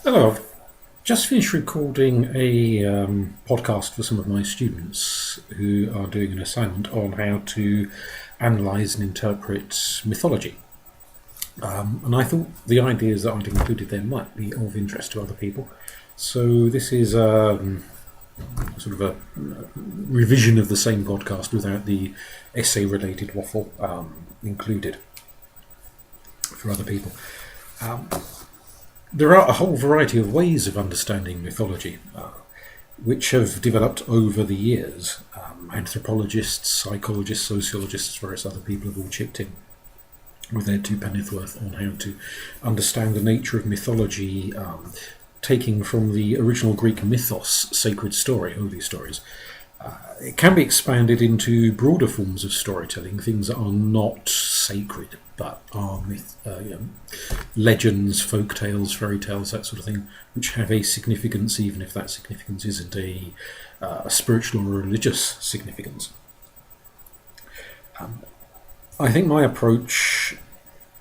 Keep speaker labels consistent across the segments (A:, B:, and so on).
A: Hello, I've just finished recording a podcast for some of my students who are doing an assignment on how to analyse and interpret mythology. And I thought the ideas that I'd included there might be of interest to other people. So this is sort of a revision of the same podcast without the essay-related waffle included for other people. There are a whole variety of ways of understanding mythology, which have developed over the years. Anthropologists, psychologists, sociologists, various other people have all chipped in with their two pennyworth worth on how to understand the nature of mythology, taking from the original Greek mythos, sacred story, holy stories. It can be expanded into broader forms of storytelling, things that are not sacred but are legends, folk tales, fairy tales, that sort of thing, which have a significance, even if that significance isn't a spiritual or religious significance. I think my approach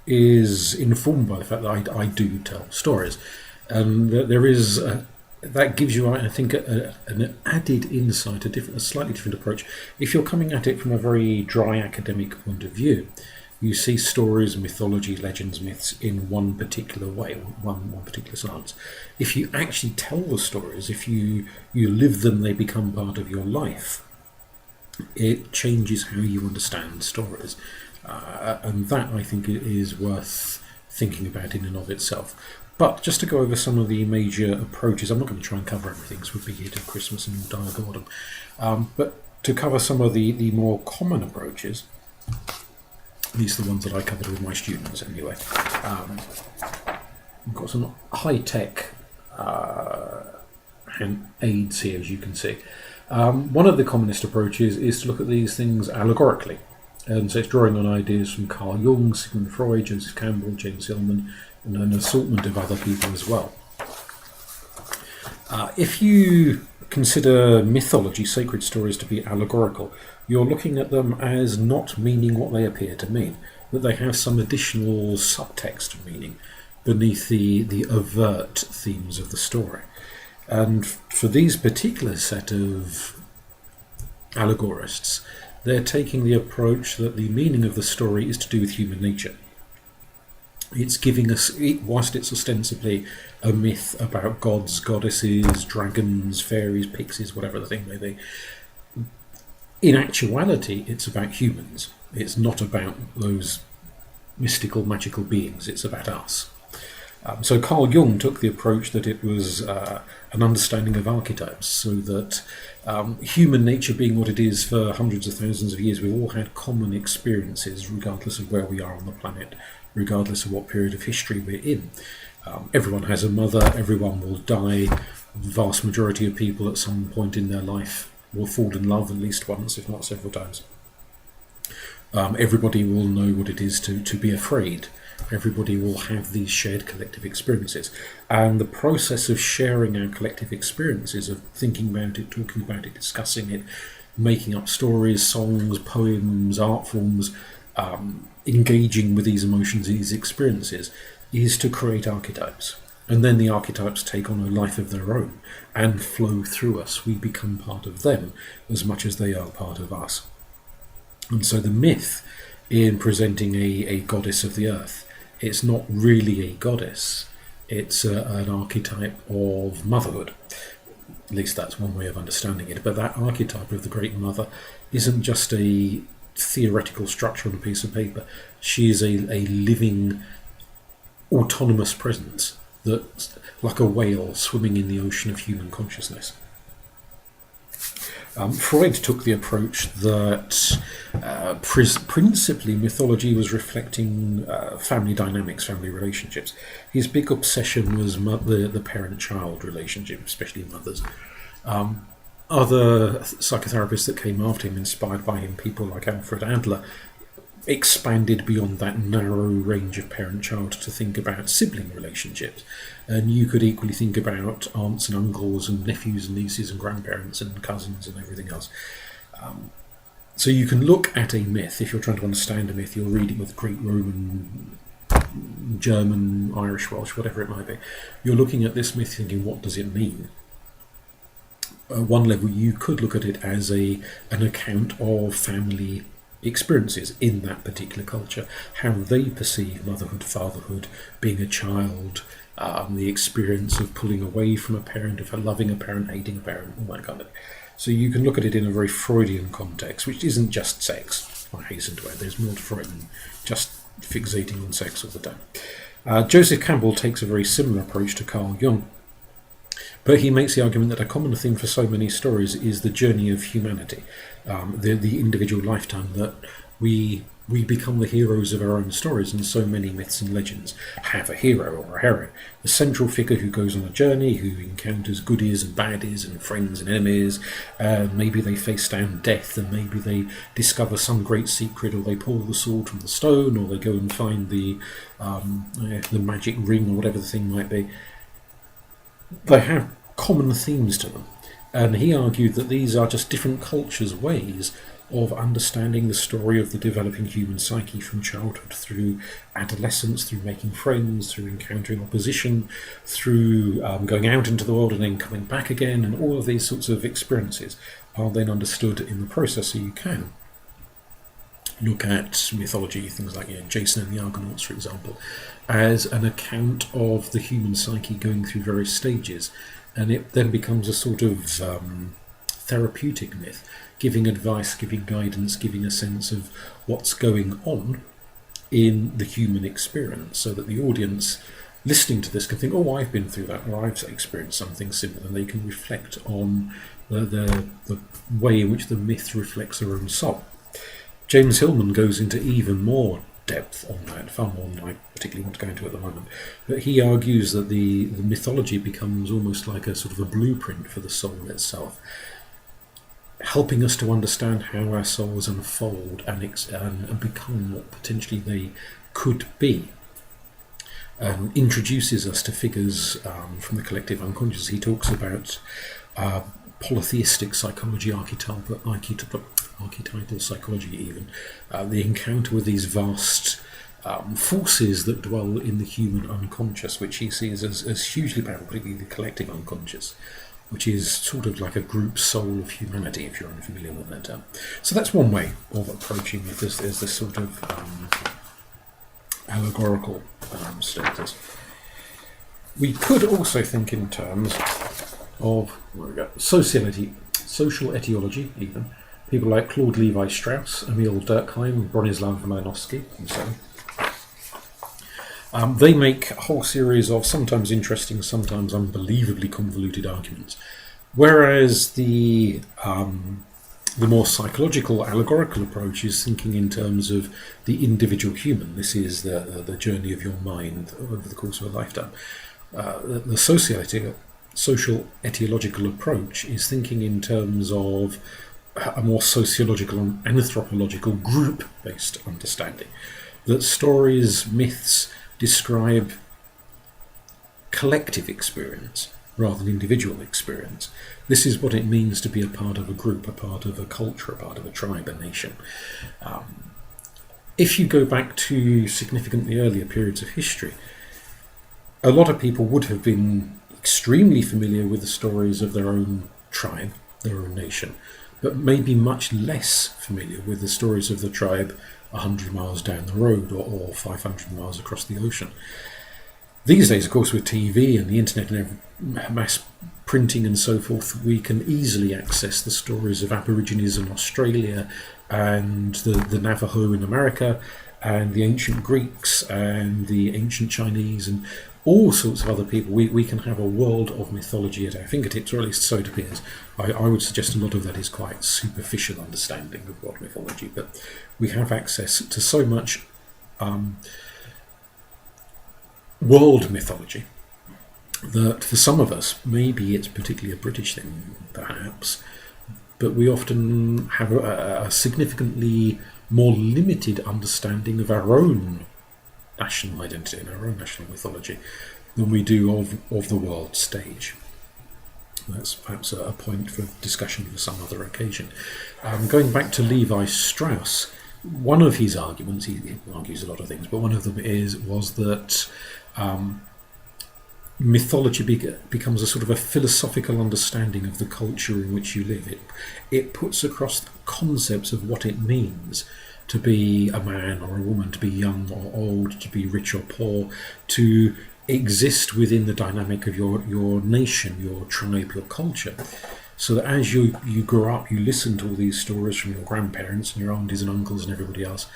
A: is informed by the fact that I do tell stories, and that there is that gives you, I think, an added insight, a slightly different approach. If you're coming at it from a very dry academic point of view, you see stories, mythology, legends, myths in one particular way, one particular science. If you actually tell the stories, if you live them, they become part of your life. It changes how you understand stories, and that, I think, is worth thinking about in and of itself. But just to go over some of the major approaches, I'm not going to try and cover everything because we'll be here till Christmas and we'll die of boredom. But to cover some of the more common approaches, these are the ones that I covered with my students anyway. I've got some high-tech aids here, as you can see. One of the commonest approaches is to look at these things allegorically. And so it's drawing on ideas from Carl Jung, Sigmund Freud, Joseph Campbell, James Hillman, and an assortment of other people as well. If you consider mythology, sacred stories, to be allegorical, you're looking at them as not meaning what they appear to mean, that they have some additional subtext meaning beneath the overt themes of the story. And for these particular set of allegorists, they're taking the approach that the meaning of the story is to do with human nature. It's giving us, whilst it's ostensibly a myth about gods, goddesses, dragons, fairies, pixies, whatever the thing may be, in actuality it's about humans. It's not about those mystical, magical beings, it's about us. So Carl Jung took the approach that it was an understanding of archetypes, so that human nature being what it is for hundreds of thousands of years, we've all had common experiences regardless of where we are on the planet, regardless of what period of history we're in. Everyone has a mother, everyone will die, the vast majority of people at some point in their life will fall in love at least once, if not several times. Everybody will know what it is to be afraid. Everybody will have these shared collective experiences. And the process of sharing our collective experiences, of thinking about it, talking about it, discussing it, making up stories, songs, poems, art forms, engaging with these emotions, these experiences, is to create archetypes. And then the archetypes take on a life of their own and flow through us. We become part of them as much as they are part of us. And so the myth in presenting a goddess of the earth, it's not really a goddess, it's an archetype of motherhood. At least that's one way of understanding it. But that archetype of the Great Mother isn't just a theoretical structure on a piece of paper. She is a living, autonomous presence, that's like a whale swimming in the ocean of human consciousness. Freud took the approach that principally mythology was reflecting family dynamics, family relationships. His big obsession was the parent-child relationship, especially mothers. Other psychotherapists that came after him, inspired by him, people like Alfred Adler, expanded beyond that narrow range of parent-child to think about sibling relationships. And you could equally think about aunts and uncles and nephews and nieces and grandparents and cousins and everything else. So you can look at a myth. If you're trying to understand a myth, you'll read it with Greek, Roman German, Irish, Welsh, whatever it might be. You're looking at this myth thinking, what does it mean? At one level, you could look at it as an account of family experiences in that particular culture, how they perceive motherhood, fatherhood, being a child, the experience of pulling away from a parent, of loving a parent, hating a parent, all that kind of thing. So you can look at it in a very Freudian context, which isn't just sex. I hasten to add, there's more to Freud than just fixating on sex all the time. Joseph Campbell takes a very similar approach to Carl Jung, but he makes the argument that a common theme for so many stories is the journey of humanity, the individual lifetime, that we become the heroes of our own stories, and so many myths and legends have a hero or a heroine, the central figure who goes on a journey, who encounters goodies and baddies and friends and enemies. Maybe they face down death, and maybe they discover some great secret, or they pull the sword from the stone, or they go and find the magic ring, or whatever the thing might be. They have common themes to them, and he argued that these are just different cultures' ways of understanding the story of the developing human psyche from childhood through adolescence, through making friends, through encountering opposition, through going out into the world and then coming back again, and all of these sorts of experiences are then understood in the process. So you can look at mythology, things like Jason and the Argonauts, for example, as an account of the human psyche going through various stages, and it then becomes a sort of therapeutic myth, giving advice, giving guidance, giving a sense of what's going on in the human experience, so that the audience listening to this can think, oh, I've been through that, or I've experienced something similar, and they can reflect on the way in which the myth reflects their own soul. James Hillman goes into even more depth on that, far more than I particularly want to go into at the moment. But he argues that the mythology becomes almost like a sort of a blueprint for the soul itself, helping us to understand how our souls unfold and become what potentially they could be. Introduces us to figures from the collective unconscious. He talks about polytheistic psychology, archetypal psychology even, the encounter with these vast forces that dwell in the human unconscious, which he sees as hugely powerful, particularly the collective unconscious, which is sort of like a group soul of humanity, if you're unfamiliar with that term. So that's one way of approaching it, as this sort of allegorical status. We could also think in terms of social etiology, even. People like Claude Levi-Strauss, Emil Durkheim, Bronislaw Malinowski, and so on. They make a whole series of sometimes interesting, sometimes unbelievably convoluted arguments. Whereas the more psychological, allegorical approach is thinking in terms of the individual human. This is the journey of your mind over the course of a lifetime. The social etiological approach is thinking in terms of a more sociological and anthropological group-based understanding. That stories, myths, describe collective experience rather than individual experience. This is what it means to be a part of a group, a part of a culture, a part of a tribe, a nation. If you go back to significantly earlier periods of history, a lot of people would have been extremely familiar with the stories of their own tribe, their own nation, but maybe much less familiar with the stories of the tribe 100 miles down the road or 500 miles across the ocean. These days, of course, with TV and the internet and mass printing and so forth, we can easily access the stories of Aborigines in Australia and the Navajo in America and the ancient Greeks and the ancient Chinese and all sorts of other people. We can have a world of mythology at our fingertips, or at least so it appears. I would suggest a lot of that is quite superficial understanding of world mythology, but we have access to so much world mythology that for some of us, maybe it's particularly a British thing, perhaps, but we often have a significantly more limited understanding of our own national identity and our own national mythology than we do of the world stage. That's perhaps a point for discussion for some other occasion. Going back to Levi-Strauss, One of his arguments, he argues a lot of things, but one of them was that mythology becomes a sort of a philosophical understanding of the culture in which you live. It puts across concepts of what it means to be a man or a woman, to be young or old, to be rich or poor, to exist within the dynamic of your nation, your tribe, your culture. So that as you grow up, you listen to all these stories from your grandparents and your aunties and uncles and everybody else,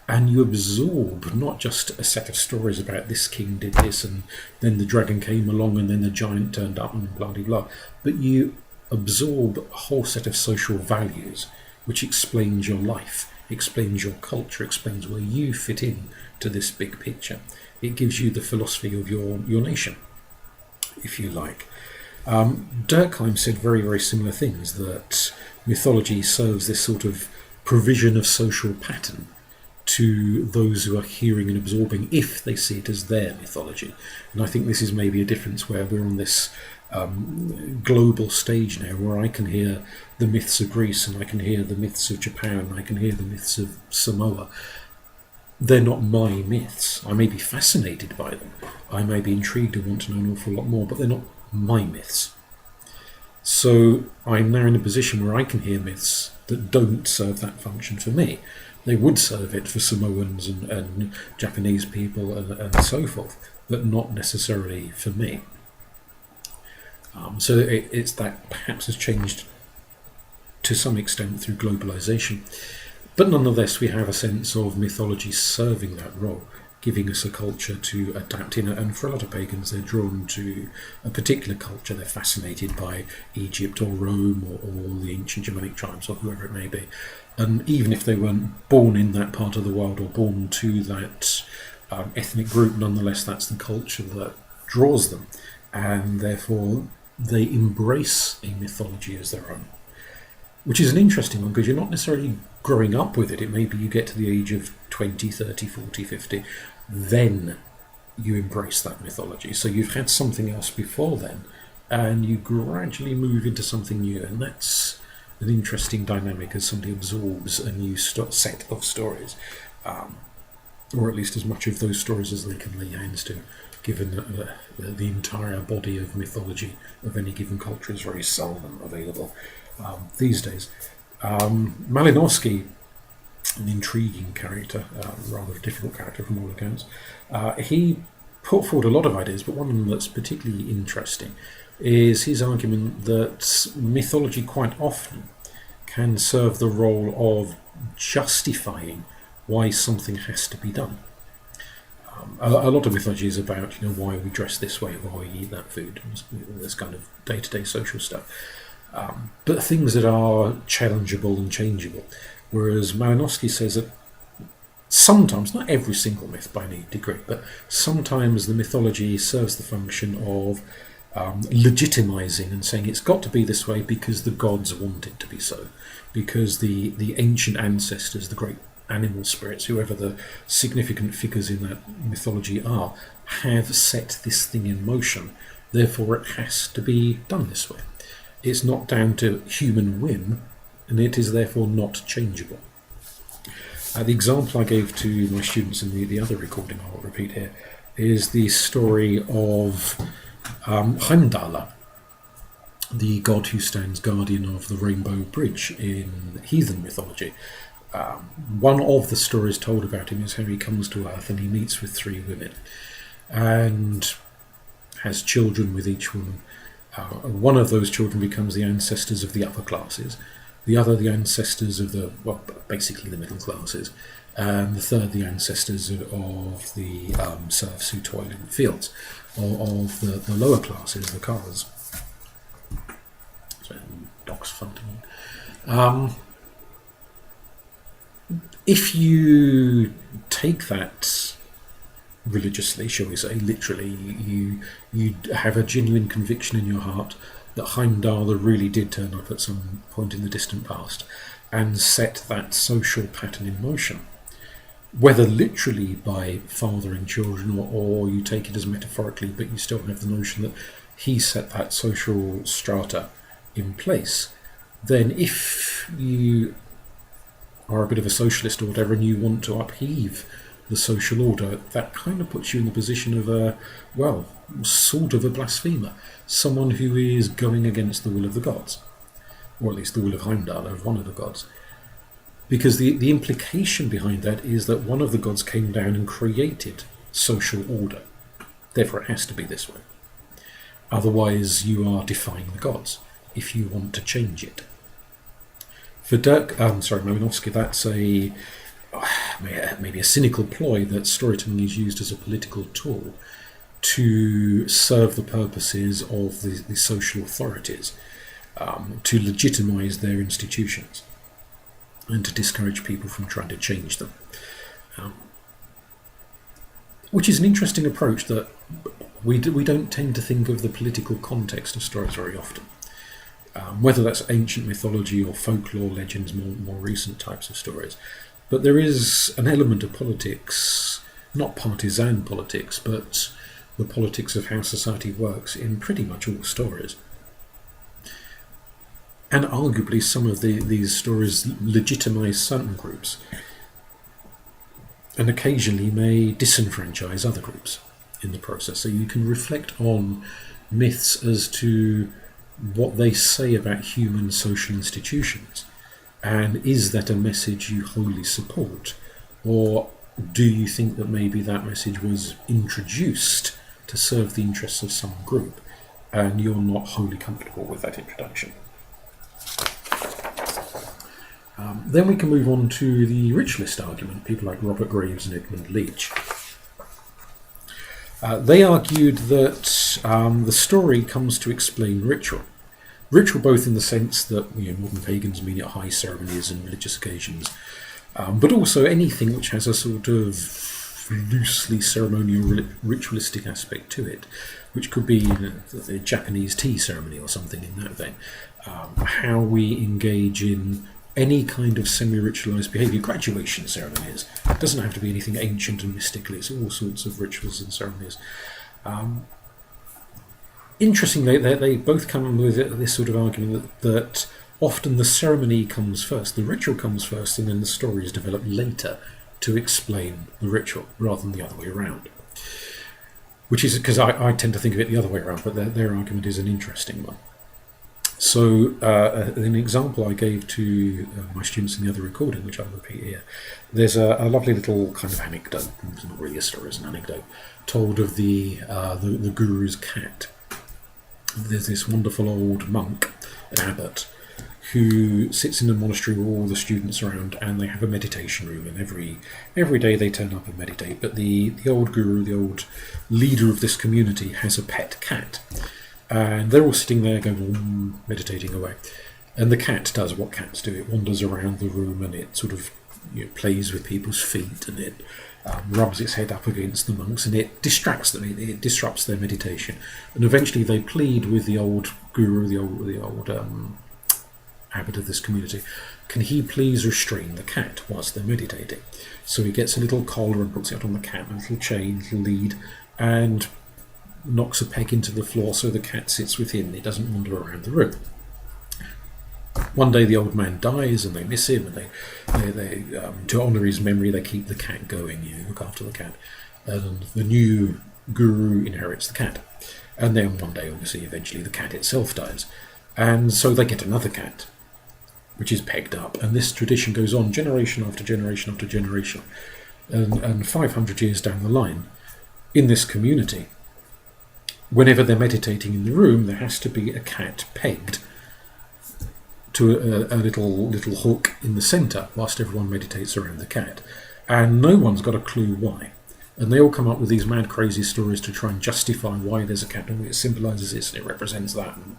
A: and you absorb not just a set of stories about this king did this and then the dragon came along and then the giant turned up and blah blah blah, but you absorb a whole set of social values which explains your life, explains your culture, explains where you fit in to this big picture. It gives you the philosophy of your nation, if you like. Durkheim said very, very similar things, that mythology serves this sort of provision of social pattern to those who are hearing and absorbing, if they see it as their mythology. And I think this is maybe a difference where we're on this global stage now, where I can hear the myths of Greece and I can hear the myths of Japan and I can hear the myths of Samoa. They're not my myths. I may be fascinated by them. I may be intrigued and want to know an awful lot more, but they're not my myths. So I'm now in a position where I can hear myths that don't serve that function for me. They would serve it for Samoans and Japanese people and so forth, but not necessarily for me. So it's that perhaps has changed to some extent through globalization. But nonetheless, we have a sense of mythology serving that role, giving us a culture to adapt in. And for a lot of pagans, they're drawn to a particular culture. They're fascinated by Egypt or Rome or the ancient Germanic tribes or whoever it may be. And even if they weren't born in that part of the world or born to that ethnic group, nonetheless, that's the culture that draws them. And therefore, they embrace a mythology as their own. Which is an interesting one, because you're not necessarily growing up with it. It may be you get to the age of 20, 30, 40, 50, then you embrace that mythology. So you've had something else before then, and you gradually move into something new, and that's an interesting dynamic as somebody absorbs a new set of stories, or at least as much of those stories as they can lay hands to, given that the entire body of mythology of any given culture is very seldom available these days. Malinowski, an intriguing character, rather a difficult character from all accounts, he put forward a lot of ideas, but one of them that's particularly interesting is his argument that mythology quite often can serve the role of justifying why something has to be done. A lot of mythology is about, why we dress this way, why we eat that food, this kind of day-to-day social stuff. But things that are challengeable and changeable. Whereas Malinowski says that sometimes, not every single myth by any degree, but sometimes the mythology serves the function of legitimizing and saying it's got to be this way because the gods want it to be so, because the ancient ancestors, the great animal spirits, whoever the significant figures in that mythology are, have set this thing in motion. Therefore, it has to be done this way. It's not down to human whim, and it is therefore not changeable. The example I gave to my students in the other recording I'll repeat here is the story of Heimdall, the god who stands guardian of the Rainbow Bridge in heathen mythology. One of the stories told about him is how he comes to Earth and he meets with 3 women and has children with each woman. One of those children becomes the ancestors of the upper classes, the other the ancestors of basically the middle classes, and the third the ancestors of the serfs who toil in the fields, or of the lower classes, the cars. So, dogs funding. If you take that religiously, shall we say, literally, you have a genuine conviction in your heart that Heimdall really did turn up at some point in the distant past and set that social pattern in motion, whether literally by fathering children or you take it as metaphorically, but you still have the notion that he set that social strata in place, then if you are a bit of a socialist or whatever, and you want to upheave the social order, that kind of puts you in the position of sort of a blasphemer, someone who is going against the will of the gods, or at least the will of Heimdall, of one of the gods. Because the implication behind that is that one of the gods came down and created social order. Therefore it has to be this way. Otherwise you are defying the gods if you want to change it. For Malinowski, that's maybe a cynical ploy that storytelling is used as a political tool to serve the purposes of the social authorities, to legitimise their institutions, and to discourage people from trying to change them. Which is an interesting approach that we don't tend to think of the political context of stories very often. Whether that's ancient mythology or folklore, legends, more recent types of stories. But there is an element of politics, not partisan politics, but the politics of how society works in pretty much all stories. And arguably some of these stories legitimise certain groups and occasionally may disenfranchise other groups in the process. So you can reflect on myths as to what they say about human social institutions, and is that a message you wholly support, or do you think that maybe that message was introduced to serve the interests of some group and you're not wholly comfortable with that introduction? Then we can move on to the ritualist argument, people like Robert Graves and Edmund Leach. They argued that the story comes to explain ritual. Ritual both in the sense that modern pagans mean it high ceremonies and religious occasions, but also anything which has a sort of loosely ceremonial ritualistic aspect to it, which could be the Japanese tea ceremony or something in that vein. How we engage in any kind of semi-ritualised behaviour, graduation ceremonies. It doesn't have to be anything ancient and mystical, it's all sorts of rituals and ceremonies. Interestingly, they both come with this sort of argument that often the ceremony comes first, the ritual comes first, and then the story is developed later to explain the ritual, rather than the other way around. Which is because I tend to think of it the other way around, but their argument is an interesting one. So an example I gave to my students in the other recording, which I'll repeat here, there's a lovely little kind of anecdote, it's not really a story, it's an anecdote, told of the guru's cat. There's this wonderful old monk, an abbot, who sits in a monastery with all the students around, and they have a meditation room, and every day they turn up and meditate. But the old guru, the old leader of this community, has a pet cat. And they're all sitting there going, meditating away. And the cat does what cats do. It wanders around the room and it sort of plays with people's feet, and it rubs its head up against the monks, and it distracts them. It disrupts their meditation. And eventually they plead with the old guru, the old abbot of this community, can he please restrain the cat whilst they're meditating? So he gets a little collar and puts it on the cat, a little chain, a little lead, and knocks a peg into the floor so the cat sits within. It doesn't wander around the room. One day the old man dies and they miss him, and they to honour his memory they keep the cat going, look after the cat, and the new guru inherits the cat. And then one day, obviously, eventually the cat itself dies, and so they get another cat, which is pegged up, and this tradition goes on generation after generation after generation, and 500 years down the line, in this community, whenever they're meditating in the room, there has to be a cat pegged to a little hook in the centre whilst everyone meditates around the cat. And no one's got a clue why. And they all come up with these mad, crazy stories to try and justify why there's a cat, and it symbolises this and it represents that, and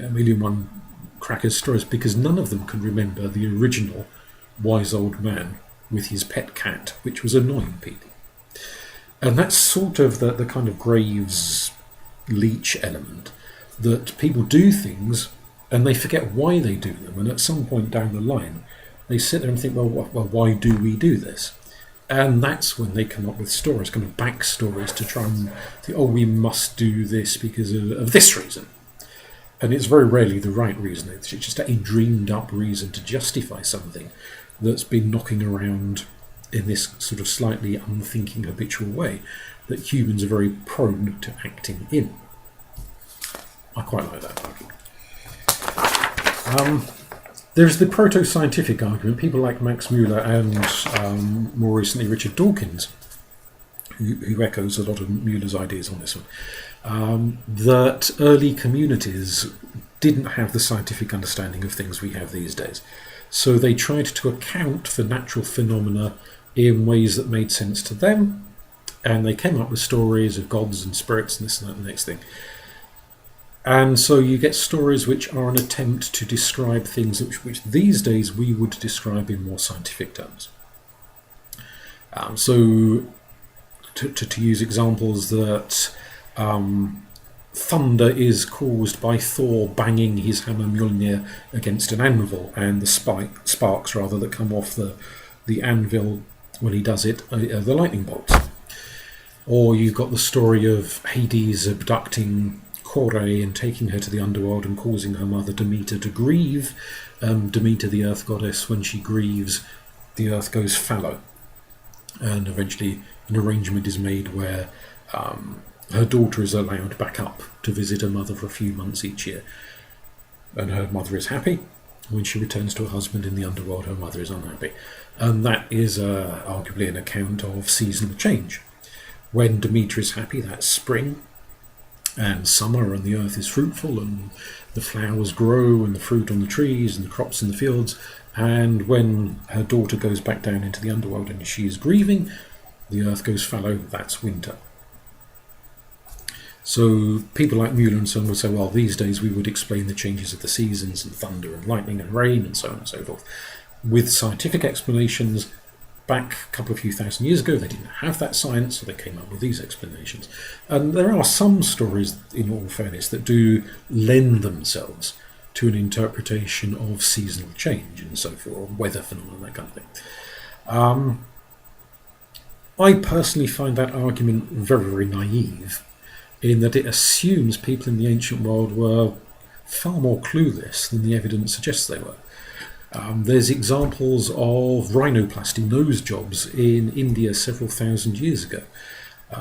A: a million one crackers stories, because none of them can remember the original wise old man with his pet cat, which was annoying people. And that's sort of the kind of Graves Leach element, that people do things and they forget why they do them, and at some point down the line they sit there and think, well, why do we do this? And that's when they come up with stories, kind of backstories, to try and think, we must do this because of this reason. And it's very rarely the right reason. It's just a dreamed up reason to justify something that's been knocking around in this sort of slightly unthinking, habitual way that humans are very prone to acting in. I quite like that argument. There's the proto-scientific argument. People like Max Muller and more recently Richard Dawkins, who echoes a lot of Muller's ideas on this one, that early communities didn't have the scientific understanding of things we have these days. So they tried to account for natural phenomena in ways that made sense to them, and they came up with stories of gods and spirits and this and that and the next thing. And so you get stories which are an attempt to describe things which these days we would describe in more scientific terms. So to use examples that thunder is caused by Thor banging his hammer Mjolnir against an anvil, and the sparks that come off the anvil when he does it are the lightning bolts. Or you've got the story of Hades abducting Kore and taking her to the underworld and causing her mother Demeter to grieve. Demeter, the earth goddess, when she grieves, the earth goes fallow, and eventually an arrangement is made where her daughter is allowed back up to visit her mother for a few months each year, and her mother is happy. When she returns to her husband in the underworld, her mother is unhappy, and that is arguably an account of seasonal change. When Demeter is happy, that's spring and summer, and the earth is fruitful, and the flowers grow, and the fruit on the trees, and the crops in the fields. And when her daughter goes back down into the underworld and she is grieving, the earth goes fallow, that's winter. So people like Muller and so on will say, well, these days we would explain the changes of the seasons and thunder and lightning and rain and so on and so forth with scientific explanations. Back a couple of few thousand years ago, they didn't have that science, so they came up with these explanations. And there are some stories, in all fairness, that do lend themselves to an interpretation of seasonal change and so forth, or weather phenomena, that kind of thing. I personally find that argument very, very naive, in that it assumes people in the ancient world were far more clueless than the evidence suggests they were. There's examples of rhinoplasty nose jobs in India several thousand years ago.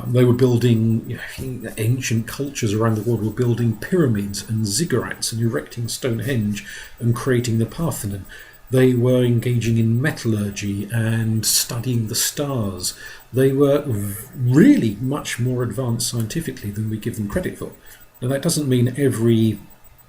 A: They were building, ancient cultures around the world were building pyramids and ziggurats and erecting Stonehenge and creating the Parthenon. They were engaging in metallurgy and studying the stars. They were really much more advanced scientifically than we give them credit for. Now, that doesn't mean every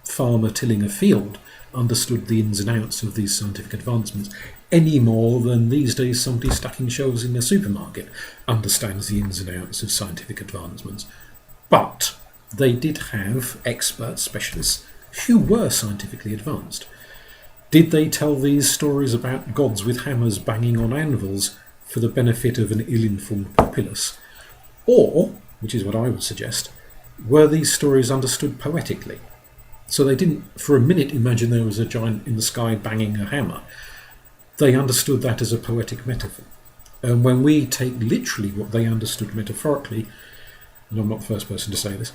A: farmer tilling a field understood the ins and outs of these scientific advancements any more than these days somebody stacking shelves in a supermarket understands the ins and outs of scientific advancements. But they did have experts, specialists, who were scientifically advanced. Did they tell these stories about gods with hammers banging on anvils for the benefit of an ill-informed populace? Or, which is what I would suggest, were these stories understood poetically? So they didn't for a minute imagine there was a giant in the sky banging a hammer. They understood that as a poetic metaphor. And when we take literally what they understood metaphorically, and I'm not the first person to say this,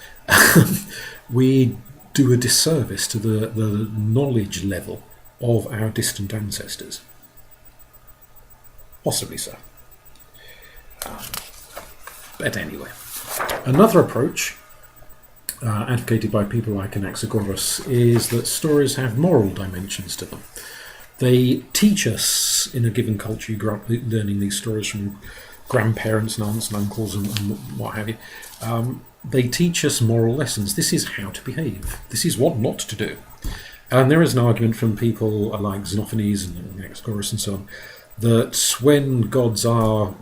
A: we do a disservice to the knowledge level of our distant ancestors. Possibly so. But anyway, another approach advocated by people like Anaxagoras is that stories have moral dimensions to them. They teach us, in a given culture, you grow up learning these stories from grandparents and aunts and uncles and what have you. They teach us moral lessons. This is how to behave. This is what not to do. And there is an argument from people like Xenophanes and Anaxagoras and so on, that when gods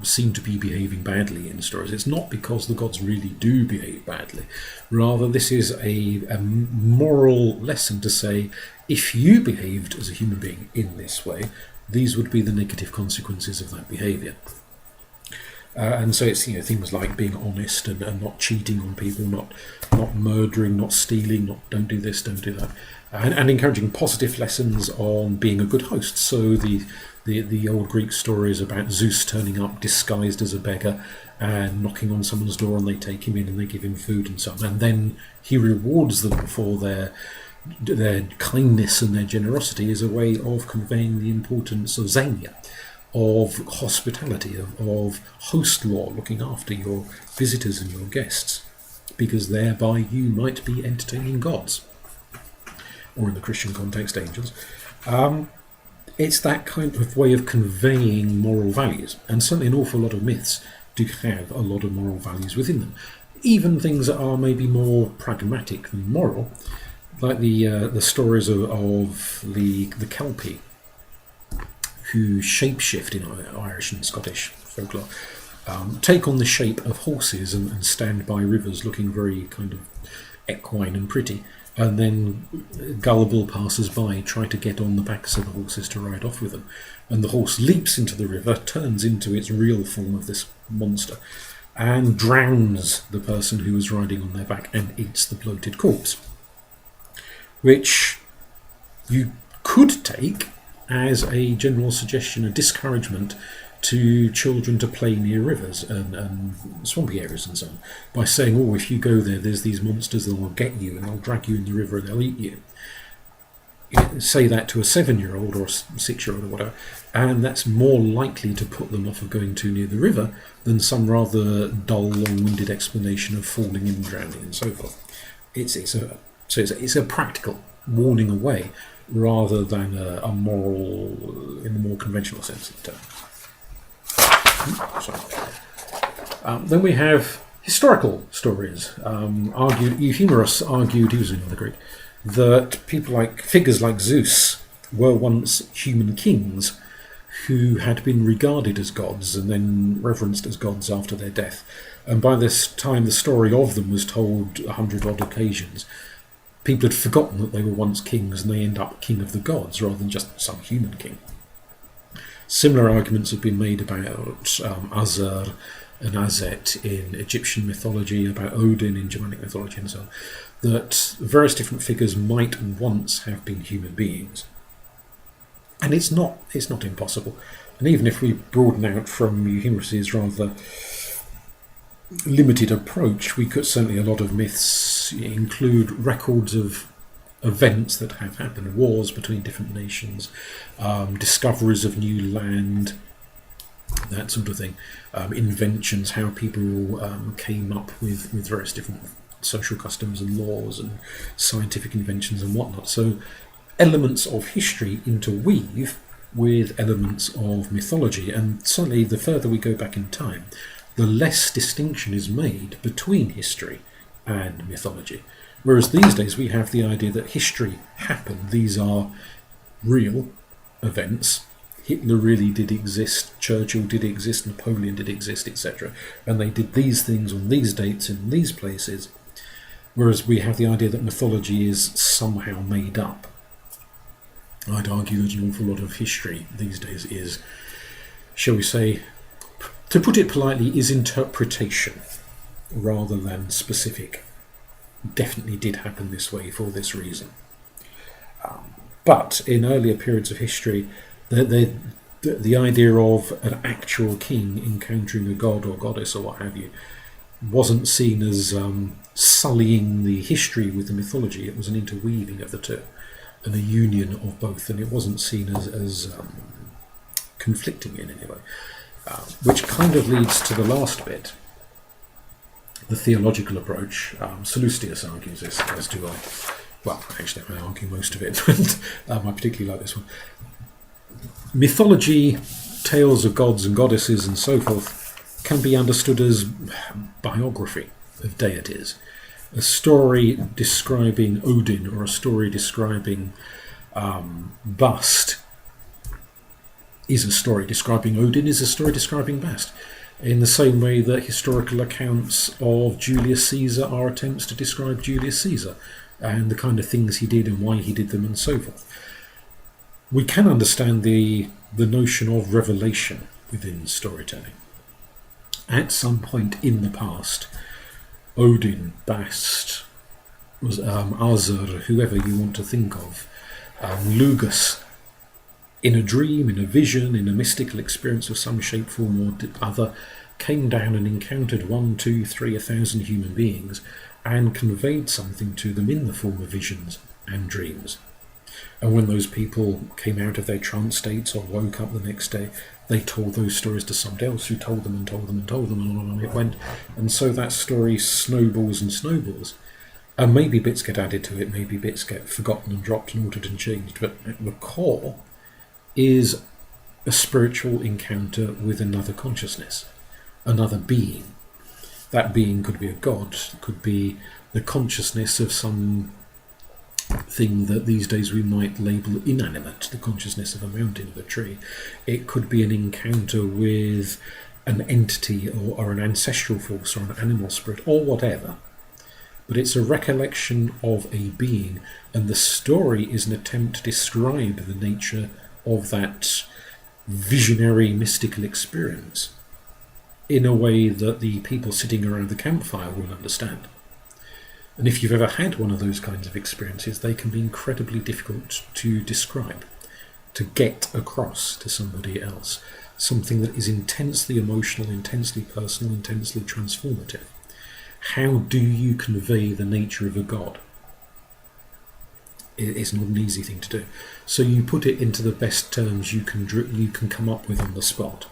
A: seem to be behaving badly in stories, it's not because the gods really do behave badly. Rather, this is a moral lesson to say, if you behaved as a human being in this way, these would be the negative consequences of that behaviour. And so it's things like being honest and not cheating on people, not murdering, not stealing, don't do this, don't do that, and encouraging positive lessons on being a good host. So the old Greek stories about Zeus turning up disguised as a beggar and knocking on someone's door, and they take him in and they give him food and so on, and then he rewards them for their their kindness and their generosity is a way of conveying the importance of xenia, of hospitality, of host law, looking after your visitors and your guests, because thereby you might be entertaining gods, or in the Christian context, angels. It's that kind of way of conveying moral values, and certainly an awful lot of myths do have a lot of moral values within them. Even things that are maybe more pragmatic than moral, like the stories of the Kelpie, who shapeshift in Irish and Scottish folklore, take on the shape of horses and stand by rivers looking very kind of equine and pretty, and then gullible passers-by try to get on the backs of the horses to ride off with them. And the horse leaps into the river, turns into its real form of this monster, and drowns the person who was riding on their back and eats the bloated corpse. Which you could take as a general suggestion, a discouragement to children to play near rivers and swampy areas and so on, by saying, oh, if you go there, there's these monsters that will get you and they'll drag you in the river and they'll eat you. Say that to a 7-year-old or a 6-year-old or whatever, and that's more likely to put them off of going too near the river than some rather dull, long-winded explanation of falling in, drowning and so forth. It's a practical warning away rather than a moral in the more conventional sense of the term. Then we have historical stories. Euhemerus argued, he was another Greek, that figures like Zeus were once human kings who had been regarded as gods and then reverenced as gods after their death. And by this time, the story of them was told 100-odd occasions. People had forgotten that they were once kings, and they end up king of the gods rather than just some human king. Similar arguments have been made about Azar and Azet in Egyptian mythology, about Odin in Germanic mythology and so on, that various different figures might once have been human beings. And it's not impossible. And even if we broaden out from Euhemerus's rather limited approach, we could certainly, a lot of myths include records of events that have happened, wars between different nations, discoveries of new land, that sort of thing, inventions, how people came up with various different social customs and laws and scientific inventions and whatnot. So elements of history interweave with elements of mythology, and certainly the further we go back in time, the less distinction is made between history and mythology. Whereas these days we have the idea that history happened, these are real events, Hitler really did exist, Churchill did exist, Napoleon did exist, etc. And they did these things on these dates in these places. Whereas we have the idea that mythology is somehow made up. I'd argue that an awful lot of history these days is, shall we say, to put it politely, is interpretation rather than specific. Definitely did happen this way for this reason. But in earlier periods of history, the idea of an actual king encountering a god or goddess or what have you wasn't seen as sullying the history with the mythology. It was an interweaving of the two and a union of both, and it wasn't seen as conflicting in any way. Which kind of leads to the last bit, the theological approach. Sallustius argues this, as do I. Well, actually, I argue most of it, but I particularly like this one. Mythology, tales of gods and goddesses and so forth, can be understood as biography of deities. A story describing Odin or a story describing Bast is a story describing Odin, is a story describing Bast. In the same way that historical accounts of Julius Caesar are attempts to describe Julius Caesar and the kind of things he did and why he did them and so forth. We can understand the notion of revelation within storytelling. At some point in the past, Odin, Bast, was Azar, whoever you want to think of, Lugus, in a dream, in a vision, in a mystical experience of some shape, form or other, came down and encountered 1, 2, 3, 1,000 human beings and conveyed something to them in the form of visions and dreams. And when those people came out of their trance states or woke up the next day, they told those stories to somebody else who told them and told them and told them, and on it went. And so that story snowballs and snowballs. And maybe bits get added to it, maybe bits get forgotten and dropped and altered and changed, but at the core is a spiritual encounter with another consciousness, another being. That being could be a god, could be the consciousness of some thing that these days we might label inanimate, the consciousness of a mountain, of a tree. It could be an encounter with an entity or an ancestral force or an animal spirit or whatever. But it's a recollection of a being, and the story is an attempt to describe the nature of that visionary mystical experience in a way that the people sitting around the campfire will understand. And if you've ever had one of those kinds of experiences, they can be incredibly difficult to describe, to get across to somebody else. Something that is intensely emotional, intensely personal, intensely transformative. How do you convey the nature of a god? It's not an easy thing to do. So you put it into the best terms you can come up with on the spot.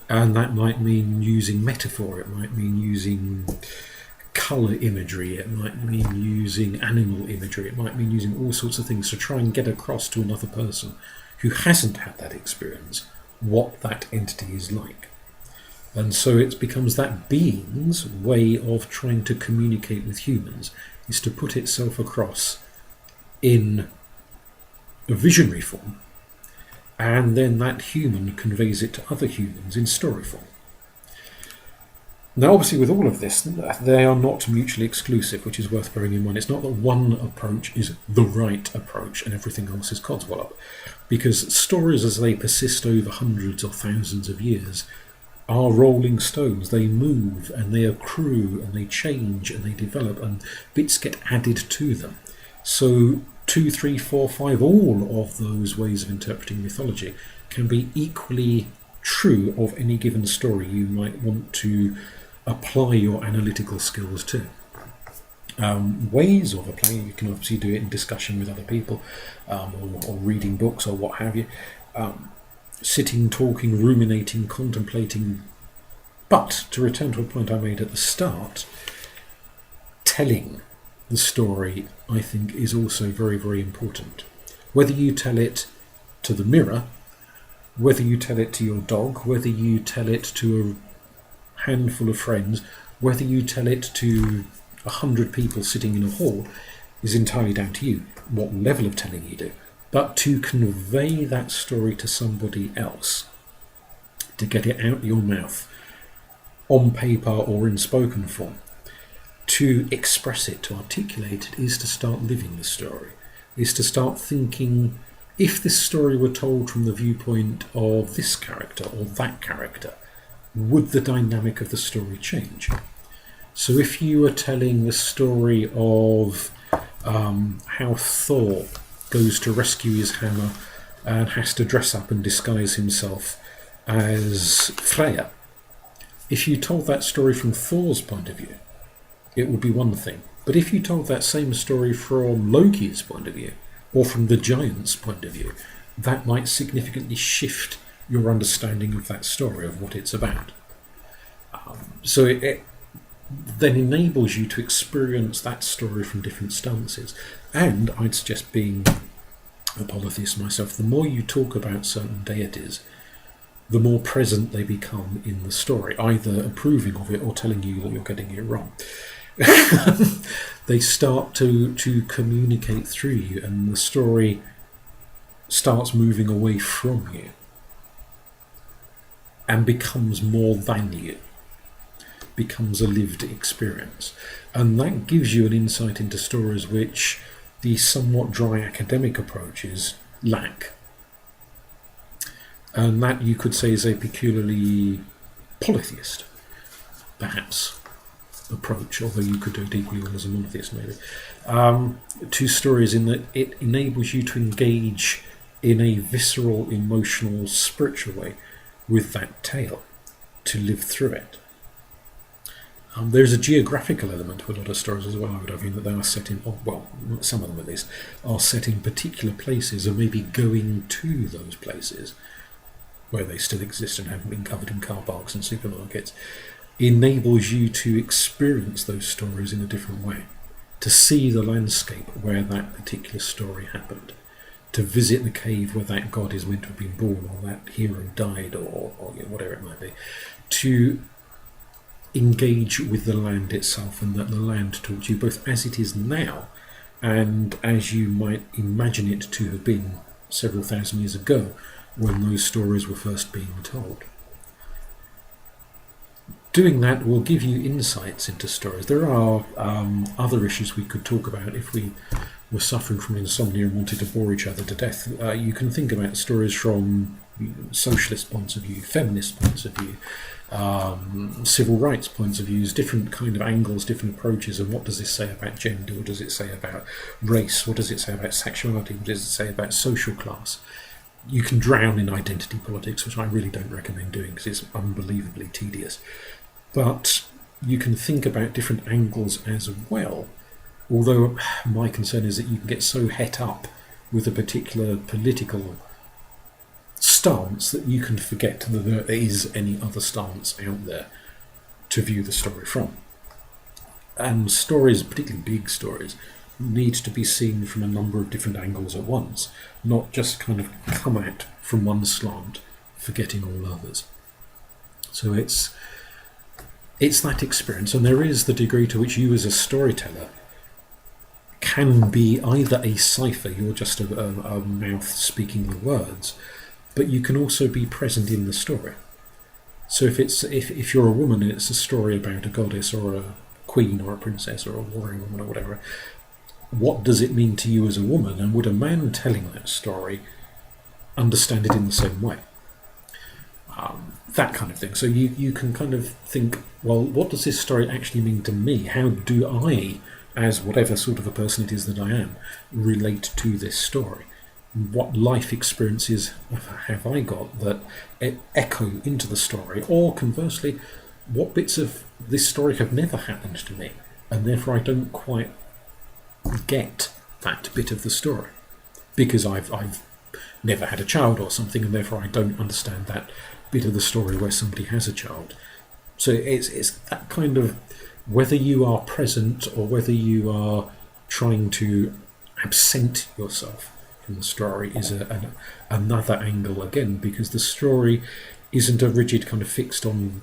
A: And that might mean using metaphor, it might mean using colour imagery, it might mean using animal imagery, it might mean using all sorts of things to try and get across to another person who hasn't had that experience what that entity is like. And so it becomes that being's way of trying to communicate with humans is to put itself across in a visionary form, and then that human conveys it to other humans in story form. Now, obviously, with all of this, they are not mutually exclusive, which is worth bearing in mind. It's not that one approach is the right approach and everything else is codswallop, because stories, as they persist over hundreds or thousands of years, are rolling stones. They move and they accrue and they change and they develop, and bits get added to them. So 2, 3, 4, 5, all of those ways of interpreting mythology can be equally true of any given story you might want to apply your analytical skills to. Ways of applying, you can obviously do it in discussion with other people, or reading books or what have you, sitting, talking, ruminating, contemplating. But to return to a point I made at the start, telling the story, I think, is also very, very important. Whether you tell it to the mirror, whether you tell it to your dog, whether you tell it to a handful of friends, whether you tell it to 100 people sitting in a hall, is entirely down to you, what level of telling you do. But to convey that story to somebody else, to get it out your mouth, on paper or in spoken form, to express it, to articulate it, is to start living the story, is to start thinking, if this story were told from the viewpoint of this character or that character, would the dynamic of the story change? So if you were telling the story of how Thor goes to rescue his hammer and has to dress up and disguise himself as Freya, if you told that story from Thor's point of view, it would be one thing. But if you told that same story from Loki's point of view, or from the giant's point of view, that might significantly shift your understanding of that story, of what it's about. So it then enables you to experience that story from different stances. And I'd suggest, being a polytheist myself, the more you talk about certain deities, the more present they become in the story, either approving of it or telling you that you're getting it wrong. They start to communicate through you, and the story starts moving away from you and becomes more than you, becomes a lived experience. And that gives you an insight into stories which the somewhat dry academic approaches lack. And that, you could say, is a peculiarly polytheist, perhaps, approach, although you could do it equally well as a monotheist, maybe, to stories, in that it enables you to engage in a visceral, emotional, spiritual way with that tale, to live through it. There's a geographical element to a lot of stories as well. I would argue that they are set in, well, some of them at least, are set in particular places, and maybe going to those places where they still exist and haven't been covered in car parks and supermarkets enables you to experience those stories in a different way, to see the landscape where that particular story happened, to visit the cave where that god is meant to have been born, or that hero died, or whatever it might be, to engage with the land itself, and that the land talks to you both as it is now and as you might imagine it to have been several thousand years ago when those stories were first being told. Doing that will give you insights into stories. There are other issues we could talk about if we were suffering from insomnia and wanted to bore each other to death. You can think about stories from socialist points of view, feminist points of view, civil rights points of views, different kind of angles, different approaches, and what does this say about gender, what does it say about race, what does it say about sexuality, what does it say about social class. You can drown in identity politics, which I really don't recommend doing because it's unbelievably tedious. But you can think about different angles as well, although my concern is that you can get so het up with a particular political stance that you can forget that there is any other stance out there to view the story from. And stories, particularly big stories, need to be seen from a number of different angles at once, not just kind of come at from one slant, forgetting all others. So it's that experience, and there is the degree to which you as a storyteller can be either a cipher, you're just a mouth speaking the words, but you can also be present in the story. So if you're a woman and it's a story about a goddess or a queen or a princess or a warrior woman or whatever, what does it mean to you as a woman, and would a man telling that story understand it in the same way? That kind of thing. So you can kind of think, well, what does this story actually mean to me? How do I, as whatever sort of a person it is that I am, relate to this story? What life experiences have I got that echo into the story? Or conversely, what bits of this story have never happened to me, and therefore I don't quite get that bit of the story because I've never had a child or something, and therefore I don't understand that bit of the story where somebody has a child. So it's that kind of, whether you are present or whether you are trying to absent yourself from the story is another angle again, because the story isn't a rigid kind of fixed on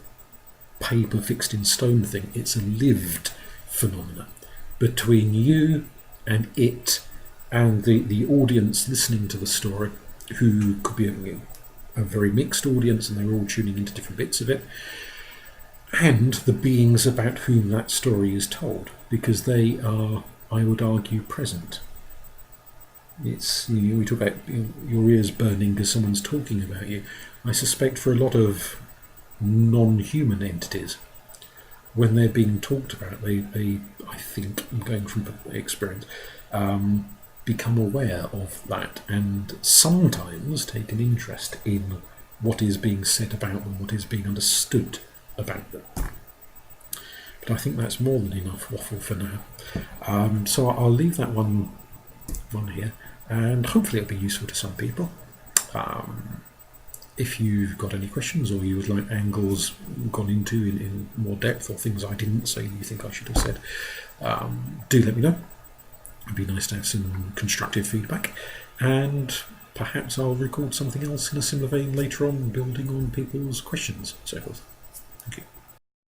A: paper, fixed in stone thing. It's a lived phenomena between you and it and the audience listening to the story, who could be a very mixed audience and they're all tuning into different bits of it, and the beings about whom that story is told, because they are, I would argue, present. It's, we talk about your ears burning because someone's talking about you. I suspect for a lot of non-human entities, when they're being talked about, they I think, going from experience, become aware of that and sometimes take an interest in what is being said about them, what is being understood about them. But I think that's more than enough waffle for now. So I'll leave that one here, and hopefully it'll be useful to some people. If you've got any questions, or you would like angles gone into in more depth, or things I didn't say you think I should have said, do let me know. It'd be nice to have some constructive feedback, and perhaps I'll record something else in a similar vein later on, building on people's questions and so forth. Thank you.